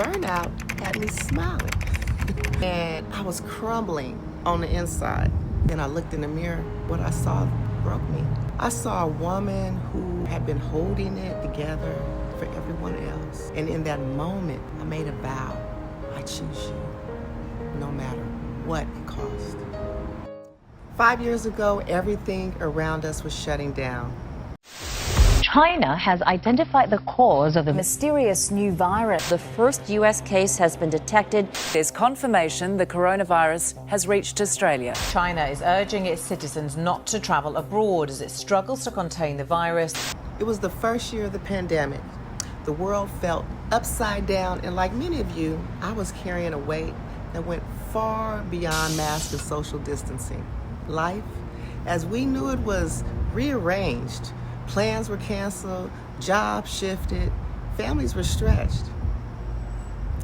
Burnout had me smiling. And I was crumbling on the inside. Then I looked in the mirror. What I saw broke me. I saw a woman who had been holding it together for everyone else. And in that moment, I made a vow. I choose you, no matter what it cost. 5 years ago, everything around us was shutting down. China has identified the cause of the mysterious new virus. The first US case has been detected. There's confirmation the coronavirus has reached Australia. China is urging its citizens not to travel abroad as it struggles to contain the virus. It was the first year of the pandemic. The world felt upside down, and like many of you, I was carrying a weight that went far beyond mask and social distancing. Life, as we knew it, was rearranged. Plans were canceled, jobs shifted, families were stretched.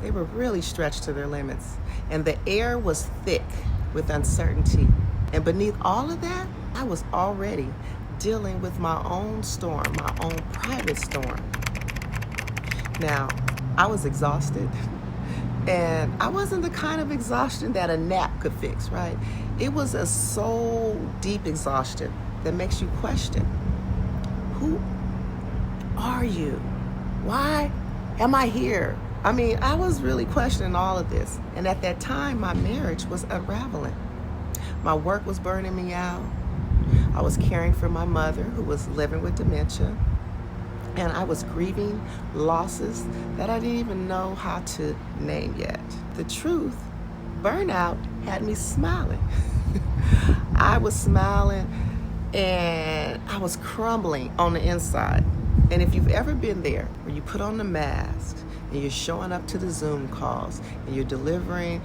They were really stretched to their limits. And the air was thick with uncertainty. And beneath all of that, I was already dealing with my own storm, my own private storm. Now, I was exhausted. And I wasn't the kind of exhaustion that a nap could fix, right? It was a soul deep exhaustion that makes you question. Who are you? Why am I here? I mean, I was really questioning all of this. And at that time, my marriage was unraveling. My work was burning me out. I was caring for my mother, who was living with dementia. And I was grieving losses that I didn't even know how to name yet. The truth, burnout had me smiling. I was smiling and I was crumbling on the inside. And if you've ever been there, where you put on the mask and you're showing up to the Zoom calls and you're delivering,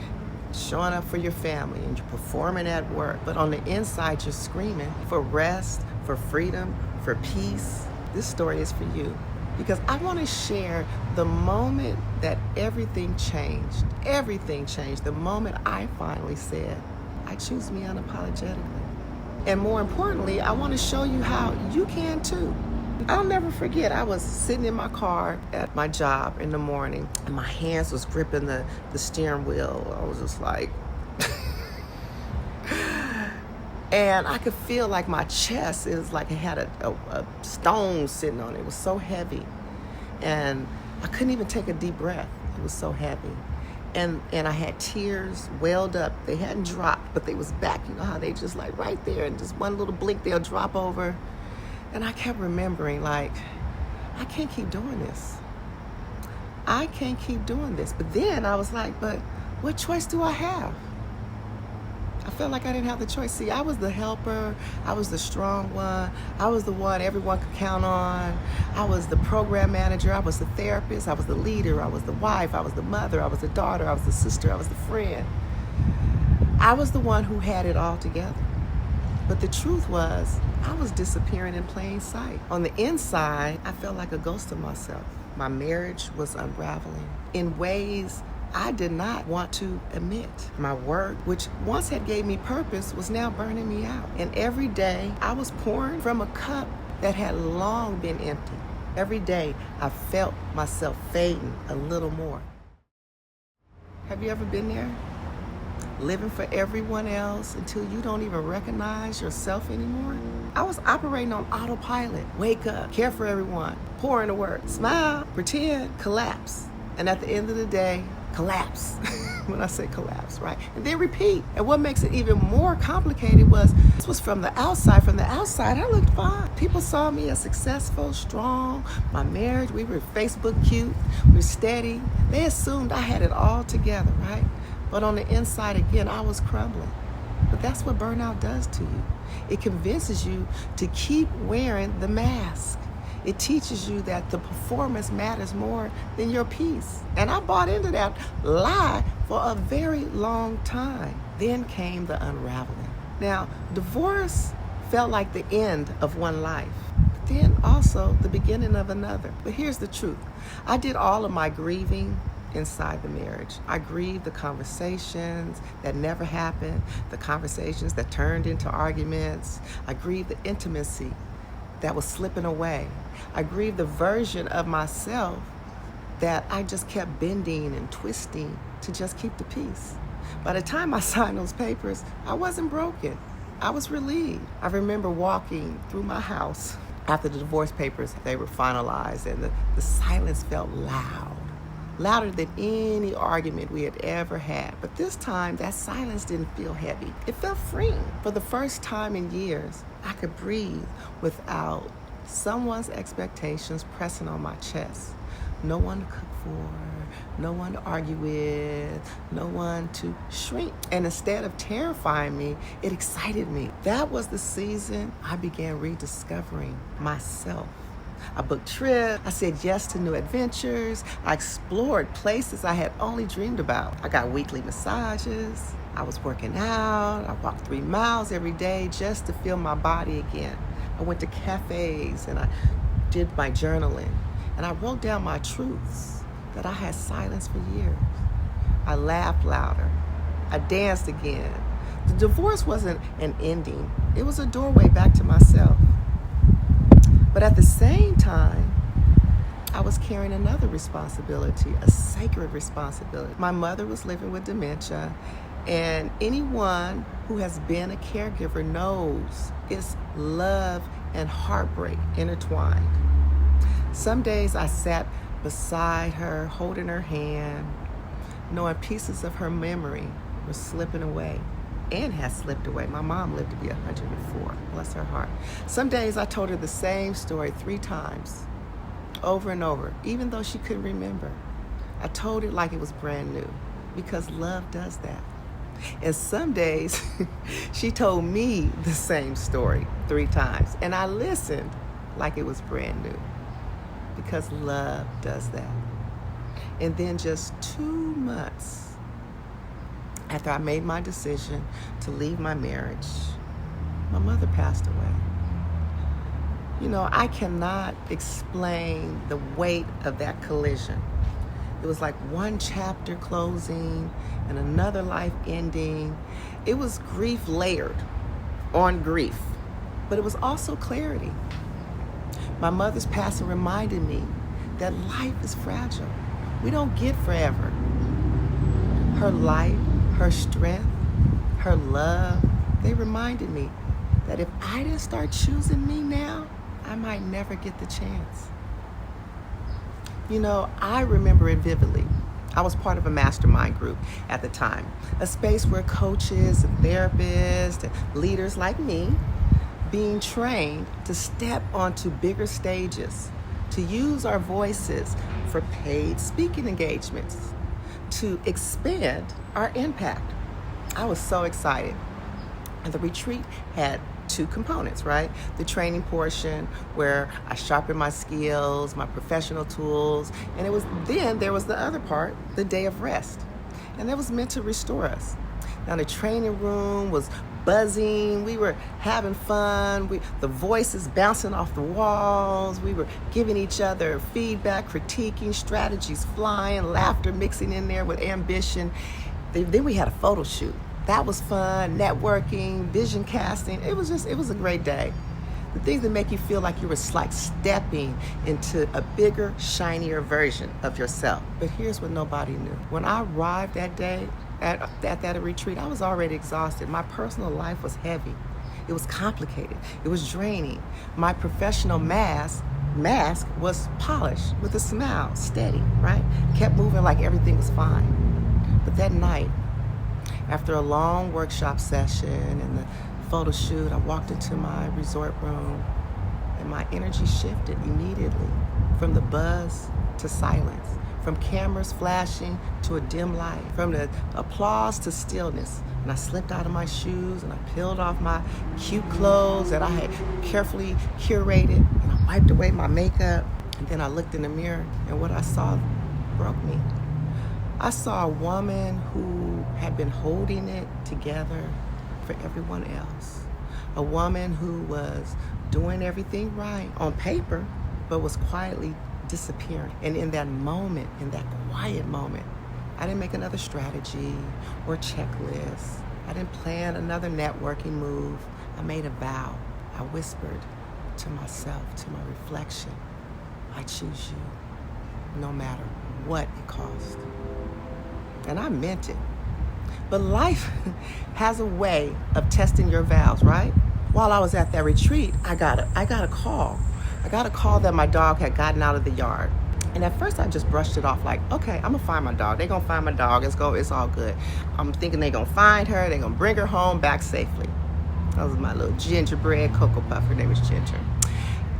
showing up for your family and you're performing at work, but on the inside you're screaming for rest, for freedom, for peace, this story is for you. Because I want to share the moment that everything changed. Everything changed. The moment I finally said, I choose me unapologetically. And more importantly, I want to show you how you can too. I'll never forget, I was sitting in my car at my job in the morning and my hands was gripping the steering wheel. I was just like, and I could feel like my chest is like it had a stone sitting on it. It was so heavy. And I couldn't even take a deep breath. It was so heavy. And I had tears welled up. They hadn't dropped, but they was back. You know how they just like right there, and just one little blink, they'll drop over. And I kept remembering, like, I can't keep doing this. I can't keep doing this. But then I was like, but what choice do I have? I felt like I didn't have the choice. See, I was the helper. I was the strong one. I was the one everyone could count on. I was the program manager. I was the therapist. I was the leader. I was the wife. I was the mother. I was the daughter. I was the sister. I was the friend. I was the one who had it all together. But the truth was, I was disappearing in plain sight. On the inside, I felt like a ghost of myself. My marriage was unraveling in ways I did not want to admit. My work, which once had gave me purpose, was now burning me out. And every day I was pouring from a cup that had long been empty. Every day I felt myself fading a little more. Have you ever been there? Living for everyone else until you don't even recognize yourself anymore? I was operating on autopilot. Wake up, care for everyone, pour into work, smile, pretend, collapse. And at the end of the day, collapse. When I say collapse, right? And then repeat. And what makes it even more complicated was, this was from the outside. From the outside, I looked fine. People saw me as successful, strong. My marriage, we were Facebook cute, we were steady. They assumed I had it all together, right? But on the inside, again, I was crumbling. But that's what burnout does to you. It convinces you to keep wearing the mask. It teaches you that the performance matters more than your peace. And I bought into that lie for a very long time. Then came the unraveling. Now, divorce felt like the end of one life, but then also the beginning of another. But here's the truth. I did all of my grieving inside the marriage. I grieved the conversations that never happened, the conversations that turned into arguments. I grieved the intimacy that was slipping away. I grieved the version of myself that I just kept bending and twisting to just keep the peace. By the time I signed those papers, I wasn't broken. I was relieved. I remember walking through my house after the divorce papers, they were finalized, and the silence felt loud, louder than any argument we had ever had. But this time, that silence didn't feel heavy. It felt freeing. For the first time in years, I could breathe without someone's expectations pressing on my chest. No one to cook for, no one to argue with, no one to shrink. And instead of terrifying me, it excited me. That was the season I began rediscovering myself. I booked trips, I said yes to new adventures, I explored places I had only dreamed about. I got weekly massages, I was working out, I walked 3 miles every day just to feel my body again. I went to cafes and I did my journaling. And I wrote down my truths that I had silenced for years. I laughed louder. I danced again. The divorce wasn't an ending. It was a doorway back to myself. But at the same time, I was carrying another responsibility, a sacred responsibility. My mother was living with dementia, and anyone who has been a caregiver knows it's love and heartbreak intertwined. Some days I sat beside her, holding her hand, knowing pieces of her memory were slipping away and had slipped away. My mom lived to be 104, bless her heart. Some days I told her the same story 3 times, over and over, even though she couldn't remember. I told it like it was brand new, because love does that. And some days she told me the same story 3 times, and I listened like it was brand new, because love does that. And then just 2 months after I made my decision to leave my marriage, my mother passed away. You know, I cannot explain the weight of that collision. It was like one chapter closing and another life ending. It was grief layered on grief, but it was also clarity. My mother's passing reminded me that life is fragile. We don't get forever. Her light, her strength, her love, they reminded me that if I didn't start choosing me now, I might never get the chance. You know, I remember it vividly. I was part of a mastermind group at the time, a space where coaches and therapists and leaders like me being trained to step onto bigger stages, to use our voices for paid speaking engagements, to expand our impact. I was so excited. And the retreat had 2 components, right? The training portion where I sharpened my skills, my professional tools, and then there was the other part, the day of rest. And that was meant to restore us. Now the training room was buzzing, we were having fun, the voices bouncing off the walls, we were giving each other feedback, critiquing, strategies flying, laughter mixing in there with ambition. Then we had a photo shoot. That was fun, networking, vision casting. It was a great day. The things that make you feel like you were like stepping into a bigger, shinier version of yourself. But here's what nobody knew. When I arrived that day at that retreat, I was already exhausted. My personal life was heavy. It was complicated. It was draining. My professional mask was polished with a smile, steady, right? Kept moving like everything was fine. But that night, after a long workshop session and the photo shoot, I walked into my resort room and my energy shifted immediately from the buzz to silence, from cameras flashing to a dim light, from the applause to stillness. And I slipped out of my shoes and I peeled off my cute clothes that I had carefully curated, and I wiped away my makeup. And then I looked in the mirror, and what I saw broke me. I saw a woman who had been holding it together for everyone else. A woman who was doing everything right on paper, but was quietly disappearing. And in that moment, in that quiet moment, I didn't make another strategy or checklist. I didn't plan another networking move. I made a vow. I whispered to myself, to my reflection, I choose you, no matter what it cost. And I meant it. But life has a way of testing your vows, right? While I was at that retreat, I got a call. I got a call that my dog had gotten out of the yard. And at first I just brushed it off like, okay, I'm gonna find my dog. They're gonna find my dog. It's all good. I'm thinking they're gonna find her. They're gonna bring her home back safely. That was my little gingerbread Cocoa Puff. Her name was Ginger.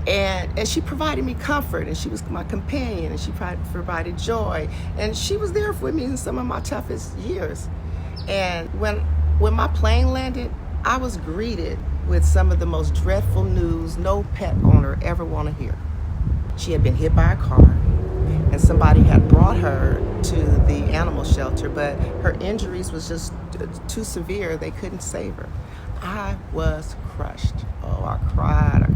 And she provided me comfort, and she was my companion, and she provided joy. And she was there with me in some of my toughest years. And when my plane landed, I was greeted with some of the most dreadful news no pet owner ever want to hear. She had been hit by a car, and somebody had brought her to the animal shelter, but her injuries was just too severe. They couldn't save her. I was crushed. Oh, I cried.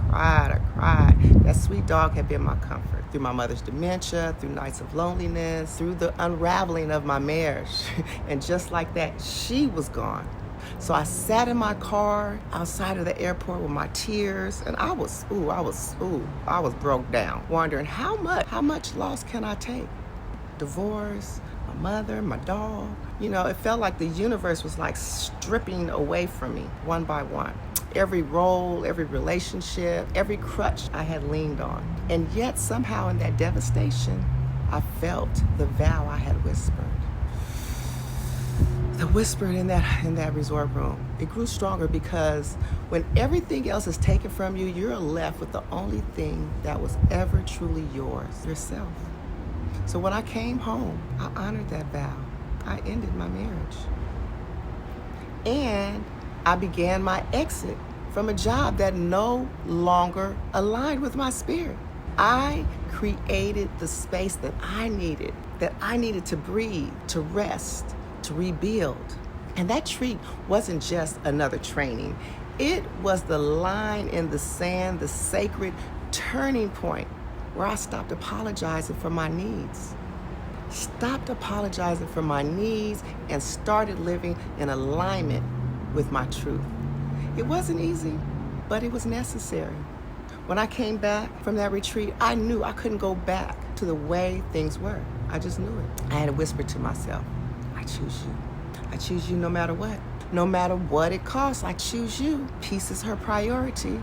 That sweet dog had been my comfort through my mother's dementia, through nights of loneliness, through the unraveling of my marriage. And just like that, she was gone. So I sat in my car outside of the airport with my tears, and I was broke down, wondering how much loss can I take? Divorce, my mother, my dog. You know, it felt like the universe was like stripping away from me one by one. Every role, every relationship, every crutch I had leaned on. And yet somehow in that devastation, I felt the vow I had whispered. The whisper in that resort room. It grew stronger because when everything else is taken from you, you're left with the only thing that was ever truly yours, yourself. So when I came home, I honored that vow. I ended my marriage. And I began my exit from a job that no longer aligned with my spirit. I created the space that I needed to breathe, to rest, to rebuild. And that retreat wasn't just another training. It was the line in the sand, the sacred turning point where I stopped apologizing for my needs. And started living in alignment with my truth. It wasn't easy, but it was necessary. When I came back from that retreat, I knew I couldn't go back to the way things were. I just knew it. I had to whisper to myself, I choose you. I choose you no matter what. No matter what it costs, I choose you. Peace is her priority.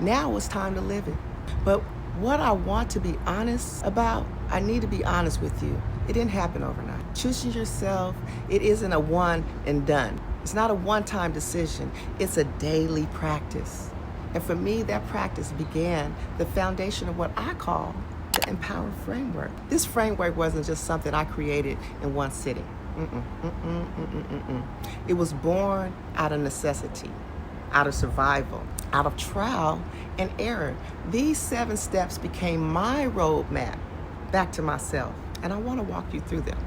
Now it's time to live it. But what I want to be honest about, I need to be honest with you. It didn't happen overnight. Choosing yourself, it isn't a one and done. It's not a one-time decision. It's a daily practice. And for me, that practice began the foundation of what I call the Empower Framework. This framework wasn't just something I created in one sitting. It was born out of necessity, out of survival, out of trial and error. These 7 steps became my roadmap back to myself, and I want to walk you through them.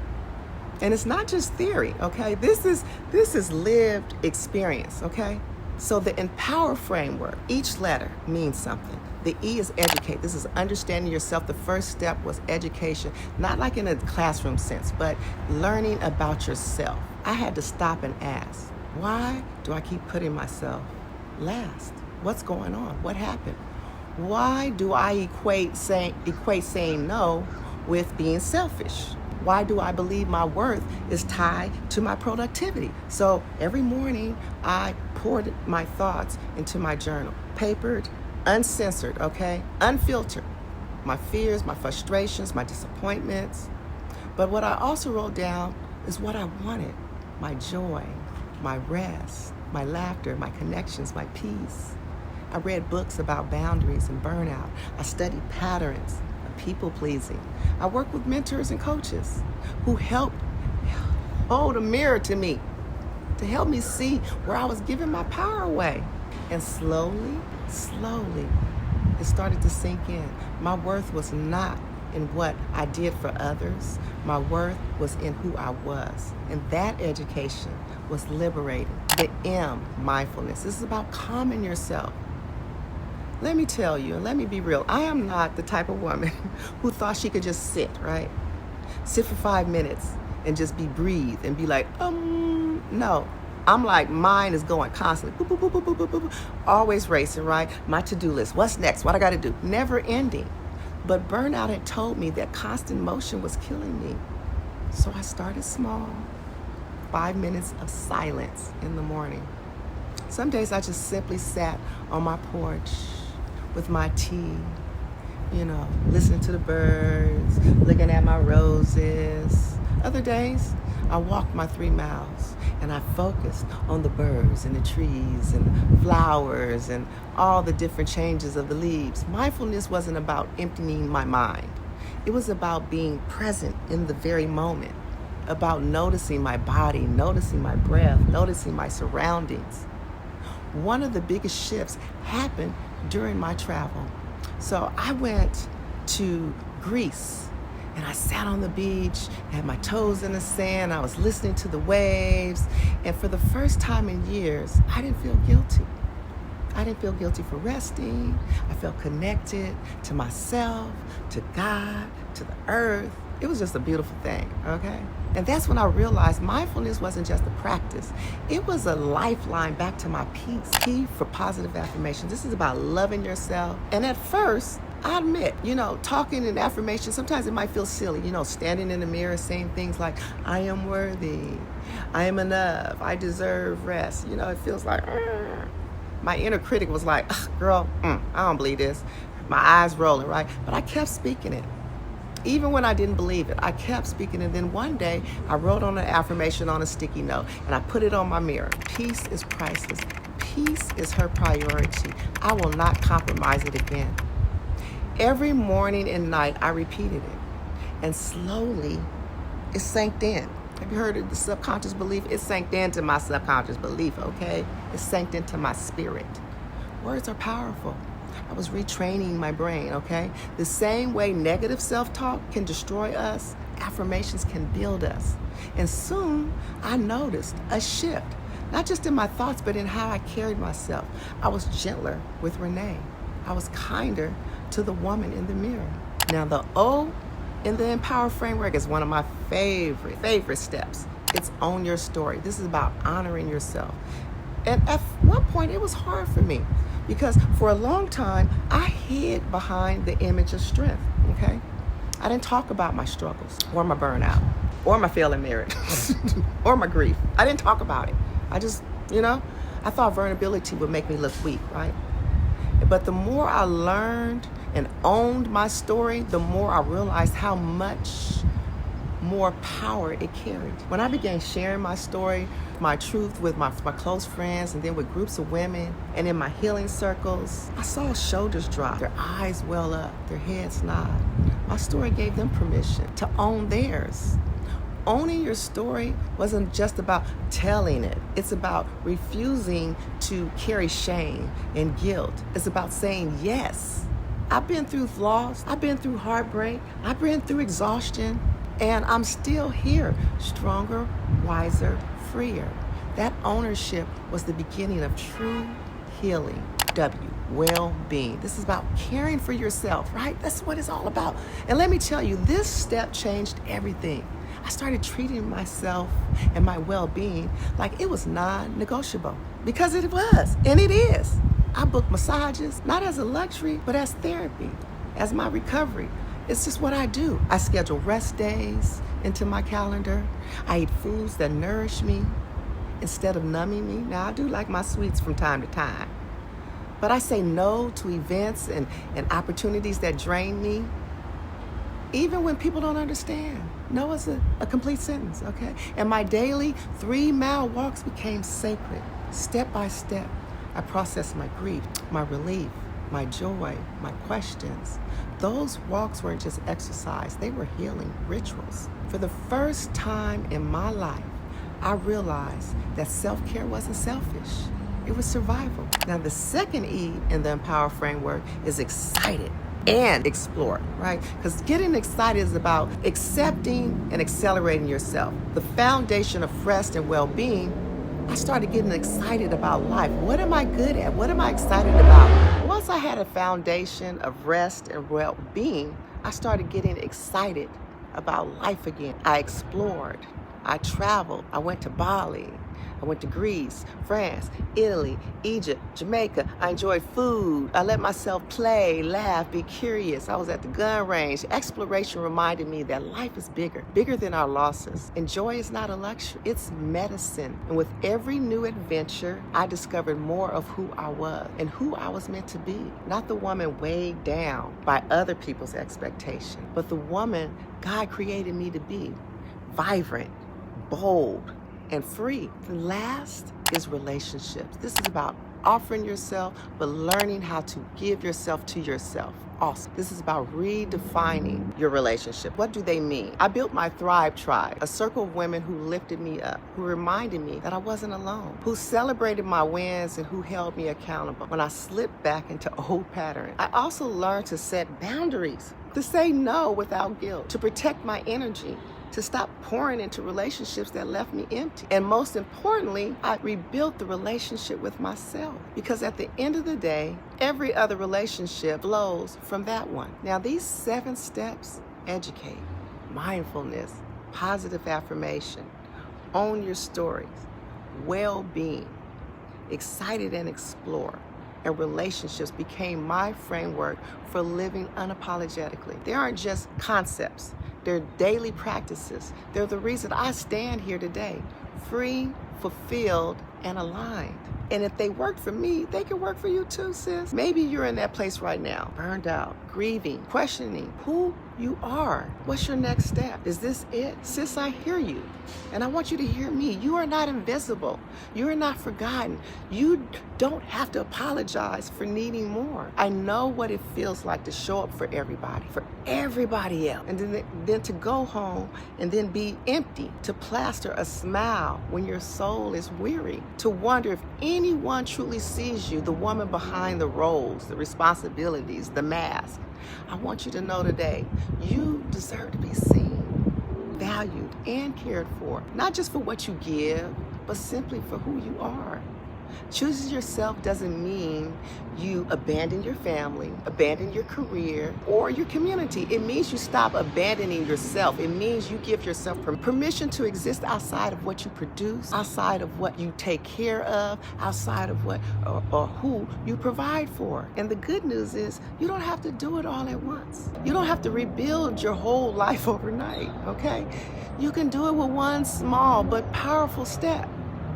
And it's not just theory, okay? This is lived experience, okay? So the Empower Framework, each letter means something. The E is educate. This is understanding yourself. The first step was education, not like in a classroom sense, but learning about yourself. I had to stop and ask, why do I keep putting myself last? What's going on? What happened? Why do I equate saying no with being selfish? Why do I believe my worth is tied to my productivity? So every morning I poured my thoughts into my journal, papered, uncensored, okay? Unfiltered. My fears, my frustrations, my disappointments. But what I also wrote down is what I wanted. My joy, my rest, my laughter, my connections, my peace. I read books about boundaries and burnout. I studied patterns of people pleasing. I worked with mentors and coaches who helped hold a mirror to me to help me see where I was giving my power away. And slowly, it started to sink in. My worth was not in what I did for others. My worth was in who I was. And that education was liberating. The M, mindfulness. This is about calming yourself. Let me tell you, and let me be real, I am not the type of woman who thought she could just sit, right? Sit for 5 minutes and just breathe and be like, no. I'm like, mine is going constantly, boop, boop, boop, boop, boop, boop, boop. Always racing, right? My to-do list, what's next, what I gotta do, never ending. But burnout had told me that constant motion was killing me. So I started small. 5 minutes of silence in the morning. Some days I just simply sat on my porch with my tea, listening to the birds, looking at my roses. Other days, I walked my 3 miles and I focused on the birds and the trees and flowers and all the different changes of the leaves. Mindfulness wasn't about emptying my mind. It was about being present in the very moment, about noticing my body, noticing my breath, noticing my surroundings. One of the biggest shifts happened during my travel. So I went to Greece and I sat on the beach, had my toes in the sand, I was listening to the waves, and for the first time in years, I didn't feel guilty. I didn't feel guilty for resting. I felt connected to myself, to God, to the earth. It was just a beautiful thing, okay? And that's when I realized mindfulness wasn't just a practice. It was a lifeline back to my peace. Key for positive affirmations. This is about loving yourself. And at first, I admit, talking in affirmation, sometimes it might feel silly, standing in the mirror saying things like, I am worthy, I am enough, I deserve rest. It feels like, my inner critic was like, girl, I don't believe this. My eyes rolling, right? But I kept speaking it. Even when I didn't believe it, I kept speaking. And then one day I wrote on an affirmation on a sticky note and I put it on my mirror. Peace is priceless. Peace is her priority. I will not compromise it again. Every morning and night I repeated it. And slowly it sank in. Have you heard of the subconscious belief? It sank into my subconscious belief, okay? It sank into my spirit. Words are powerful. I was retraining my brain, okay? The same way negative self-talk can destroy us, affirmations can build us. And soon I noticed a shift, not just in my thoughts, but in how I carried myself. I was gentler with Renee. I was kinder to the woman in the mirror. Now the O in the Empower framework is one of my favorite steps. It's own your story. This is about honoring yourself. And at one point it was hard for me because for a long time I hid behind the image of strength, okay? I didn't talk about my struggles or my burnout or my failing marriage or my grief. I didn't talk about it. I just, I thought vulnerability would make me look weak, right? But the more I learned and owned my story, the more I realized how much more power it carried. When I began sharing my story, my truth with my close friends and then with groups of women and in my healing circles, I saw shoulders drop, their eyes well up, their heads nod. My story gave them permission to own theirs. Owning your story wasn't just about telling it. It's about refusing to carry shame and guilt. It's about saying yes. I've been through loss. I've been through heartbreak. I've been through exhaustion. And I'm still here, stronger, wiser, freer. That ownership was the beginning of true healing. W, well-being. This is about caring for yourself, right? That's what it's all about. And let me tell you, this step changed everything. I started treating myself and my well-being like it was non-negotiable, because it was, and it is. I book massages, not as a luxury, but as therapy, as my recovery. It's just what I do. I schedule rest days into my calendar. I eat foods that nourish me instead of numbing me. Now, I do like my sweets from time to time, but I say no to events and opportunities that drain me, even when people don't understand. No is a complete sentence, okay? And my daily 3-mile walks became sacred. Step by step, I processed my grief, my relief, my joy, my questions. Those walks weren't just exercise, they were healing rituals. For the first time in my life, I realized that self-care wasn't selfish. It was survival. Now, the second E in the Empower framework is excited and explore, right? Because getting excited is about accepting and accelerating yourself. The foundation of rest and well-being, I started getting excited about life. What am I good at? What am I excited about? Once I had a foundation of rest and well-being, I started getting excited about life again. I explored, I traveled. I went to Bali. I went to Greece, France, Italy, Egypt, Jamaica. I enjoyed food. I let myself play, laugh, be curious. I was at the gun range. Exploration reminded me that life is bigger than our losses. And joy is not a luxury, it's medicine. And with every new adventure, I discovered more of who I was and who I was meant to be. Not the woman weighed down by other people's expectations, but the woman God created me to be. Vibrant, bold, and free. And last is relationships. This is about offering yourself, but learning how to give yourself to yourself. Awesome. This is about redefining your relationship. What do they mean? I built my Thrive Tribe, a circle of women who lifted me up, who reminded me that I wasn't alone, who celebrated my wins and who held me accountable when I slipped back into old patterns. I also learned to set boundaries, to say no without guilt, to protect my energy, to stop pouring into relationships that left me empty. And most importantly, I rebuilt the relationship with myself, because at the end of the day, every other relationship flows from that one. Now, these 7 steps: educate, mindfulness, positive affirmation, own your stories, well-being, excited and explore, and relationships became my framework for living unapologetically. They aren't just concepts. They're daily practices. They're the reason I stand here today, free, fulfilled, and aligned. And if they work for me, they can work for you too, sis. Maybe you're in that place right now, burned out, grieving, questioning who you are. What's your next step? Is this it? Sis, I hear you. And I want you to hear me. You are not invisible. You are not forgotten. You don't have to apologize for needing more. I know what it feels like to show up for everybody else. And then to go home and then be empty, to plaster a smile when your soul is weary, to wonder if anyone truly sees you, the woman behind the roles, the responsibilities, the mask. I want you to know today, you deserve to be seen, valued, and cared for. Not just for what you give, but simply for who you are. Choosing yourself doesn't mean you abandon your family, abandon your career, or your community. It means you stop abandoning yourself. It means you give yourself permission to exist outside of what you produce, outside of what you take care of, outside of what or who you provide for. And the good news is you don't have to do it all at once. You don't have to rebuild your whole life overnight, okay? You can do it with one small but powerful step.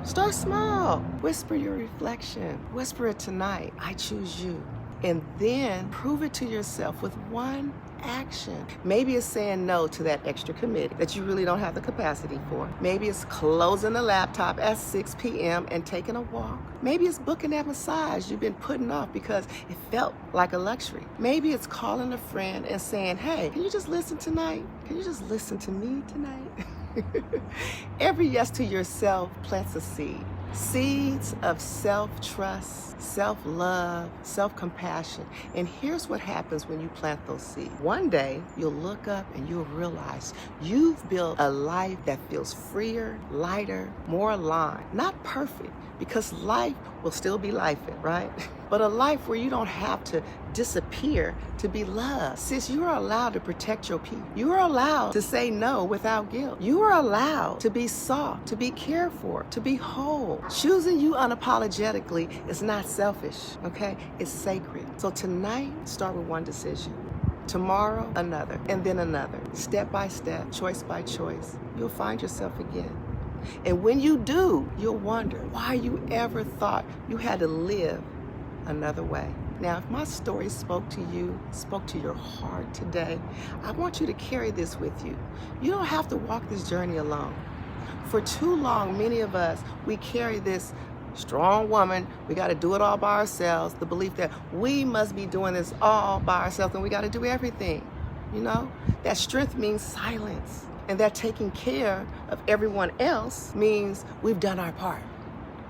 Start small. Whisper your reflection. Whisper it tonight. I choose you. And then prove it to yourself with one action. Maybe it's saying no to that extra committee that you really don't have the capacity for. Maybe it's closing the laptop at 6 p.m. and taking a walk. Maybe it's booking that massage you've been putting off because it felt like a luxury. Maybe it's calling a friend and saying, hey, can you just listen tonight? Can you just listen to me tonight? Every yes to yourself plants a seed. Seeds of self-trust, self-love, self-compassion. And here's what happens when you plant those seeds. One day, you'll look up and you'll realize you've built a life that feels freer, lighter, more aligned. Not perfect, because life will still be lifing, right? But a life where you don't have to disappear to be loved. Sis, you are allowed to protect your peace. You are allowed to say no without guilt. You are allowed to be soft, to be cared for, to be whole. Choosing you unapologetically is not selfish, okay? It's sacred. So tonight, start with one decision. Tomorrow, another, and then another. Step by step, choice by choice, you'll find yourself again. And when you do, you'll wonder why you ever thought you had to live another way. Now, if my story spoke to you, spoke to your heart today, I want you to carry this with you. You don't have to walk this journey alone. For too long, many of us, we carry this strong woman, we got to do it all by ourselves, the belief that we must be doing this all by ourselves and we got to do everything. You know, that strength means silence. And that taking care of everyone else means we've done our part.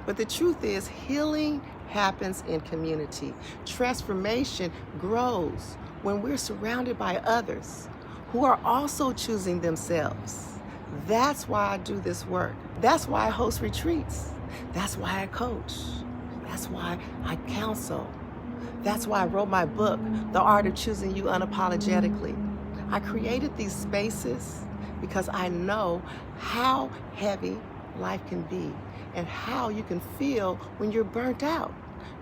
But the truth is, healing happens in community. Transformation grows when we're surrounded by others who are also choosing themselves. That's why I do this work. That's why I host retreats. That's why I coach. That's why I counsel. That's why I wrote my book, The Art of Choosing You Unapologetically. I created these spaces because I know how heavy life can be and how you can feel when you're burnt out,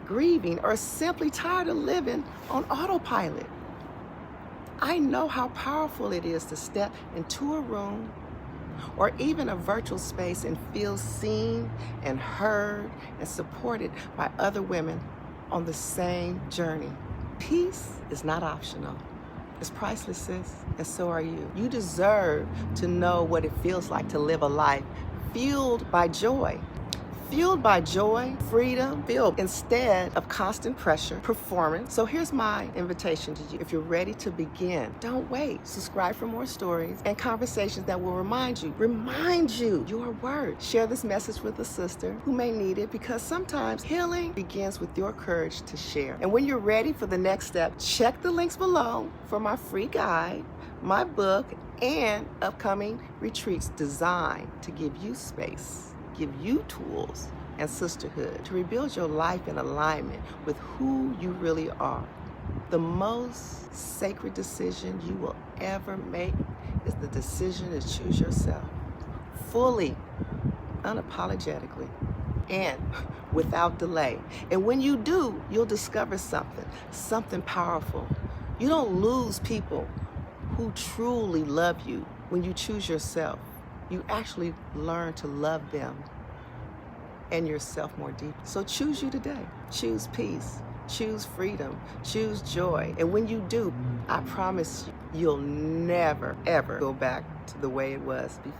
grieving, or simply tired of living on autopilot. I know how powerful it is to step into a room or even a virtual space and feel seen and heard and supported by other women on the same journey. Peace is not optional. It's priceless, sis, and so are you. You deserve to know what it feels like to live a life fueled by joy. Fueled by joy, freedom, filled instead of constant pressure, performance. So here's my invitation to you. If you're ready to begin, don't wait. Subscribe for more stories and conversations that will remind you your worth. Share this message with a sister who may need it, because sometimes healing begins with your courage to share. And when you're ready for the next step, check the links below for my free guide, my book, and upcoming retreats designed to give you space, give you tools and sisterhood to rebuild your life in alignment with who you really are. The most sacred decision you will ever make is the decision to choose yourself fully, unapologetically, and without delay. And when you do, you'll discover something powerful. You don't lose people who truly love you when you choose yourself. You actually learn to love them and yourself more deeply. So choose you today. Choose peace. Choose freedom. Choose joy. And when you do, I promise you, you'll never, ever go back to the way it was before.